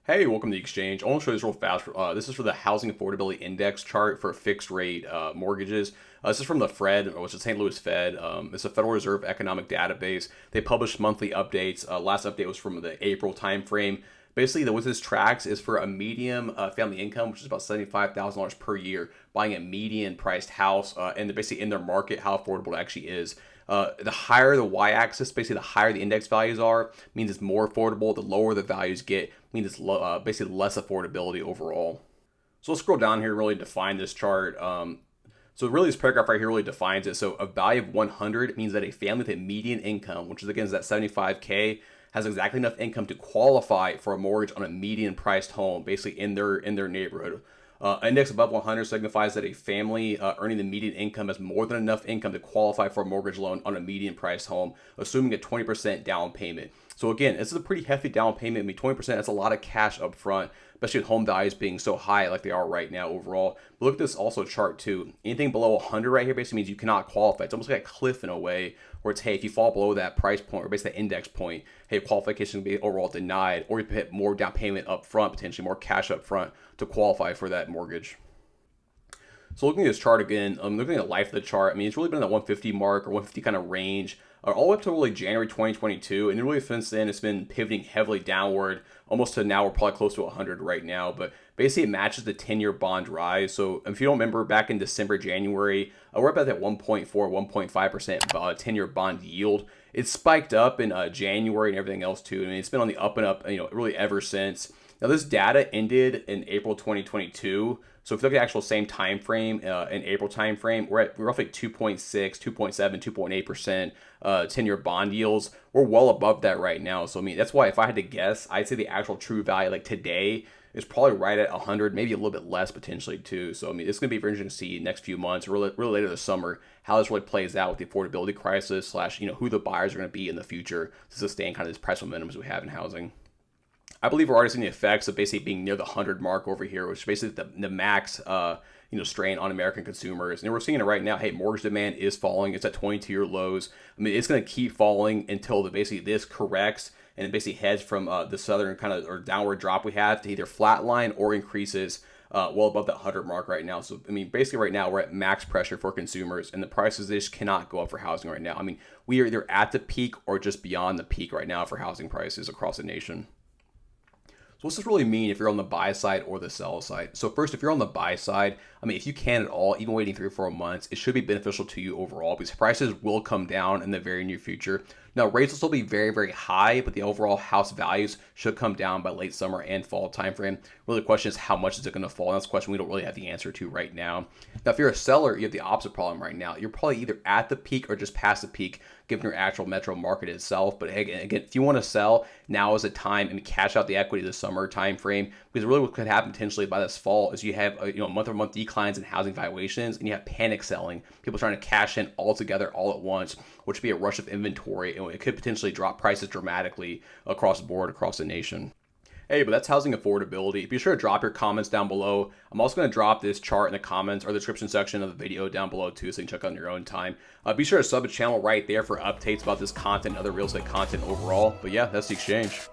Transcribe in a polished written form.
Hey, welcome to the exchange. I want to show you this real fast. This is for the Housing Affordability Index chart for fixed rate mortgages. This is from the Fed, which is St. Louis Fed. It's a Federal Reserve economic database. They publish monthly updates. Last update was from the April timeframe. Basically, what this tracks is for a medium family income, which is about $75,000 per year, buying a median priced house, and they're basically in their market, how affordable it actually is. The higher the y-axis, basically the higher the index values are, means it's more affordable. The lower the values get, means it's basically less affordability overall. So let's scroll down here and really define this chart. So really this paragraph right here really defines it. So a value of 100 means that a family with a median income, which is again is that 75K, has exactly enough income to qualify for a mortgage on a median priced home, basically in their neighborhood. Index above 100 signifies that a family earning the median income has more than enough income to qualify for a mortgage loan on a median priced home, assuming a 20% down payment. So again, this is a pretty hefty down payment. I mean, 20%, that's a lot of cash up front, especially with home values being so high like they are right now overall. But look at this also chart too. Anything below 100 right here basically means you cannot qualify. It's almost like a cliff in a way where it's, hey, if you fall below that price point or basically that index point, hey, qualification can be overall denied, or you pay more down payment up front, potentially more cash up front to qualify for that mortgage. So looking at this chart again, looking at the life of the chart, I mean, it's really been in that 150 mark or 150 kind of range all the way up to really January 2022. And then really since then, it's been pivoting heavily downward, almost to now we're probably close to 100 right now. But basically it matches the 10-year bond rise. So if you don't remember back in December, January, we're about that 1.4, 1.5% 10-year bond yield. It spiked up in January and everything else too. I mean, it's been on the up and up, really ever since. Now this data ended in April 2022. So if you look at the actual same time frame, in April time frame, we're at roughly 2.6, 2.7, 2.8% 10-year bond yields. We're well above that right now. So I mean, that's why if I had to guess, I'd say the actual true value like today is probably right at 100, maybe a little bit less potentially too. So I mean, it's going to be very interesting to see next few months, really later this summer, how this really plays out with the affordability crisis / who the buyers are going to be in the future to sustain kind of this price momentum we have in housing. I believe we're already seeing the effects of basically being near the 100 mark over here, which is basically the max, strain on American consumers. And we're seeing it right now. Hey, mortgage demand is falling. It's at 22-year lows. I mean, it's going to keep falling until basically this corrects and it basically heads from the southern kind of or downward drop we have to either flatline or increases well above that 100 mark right now. So, I mean, basically right now we're at max pressure for consumers and the prices just cannot go up for housing right now. I mean, we are either at the peak or just beyond the peak right now for housing prices across the nation. So what's this really mean if you're on the buy side or the sell side? So first, if you're on the buy side, I mean, if you can at all, even waiting 3 or 4 months, it should be beneficial to you overall because prices will come down in the very near future. Now, rates will still be very, very high, but the overall house values should come down by late summer and fall timeframe. Really, the question is how much is it going to fall? And that's a question we don't really have the answer to right now. Now, if you're a seller, you have the opposite problem right now. You're probably either at the peak or just past the peak, given your actual metro market itself. But again, if you want to sell, now is the time and cash out the equity this summer timeframe. Because really, what could happen potentially by this fall is you have month-over-month declines in housing valuations, and you have panic selling, people trying to cash in all together all at once, which would be a rush of inventory, and it could potentially drop prices dramatically across the board, across the nation. Hey, but that's housing affordability. Be sure to drop your comments down below. I'm also going to drop this chart in the comments or the description section of the video down below too, so you can check on your own time. Be sure to sub the channel right there for updates about this content and other real estate content overall. But yeah, that's the exchange.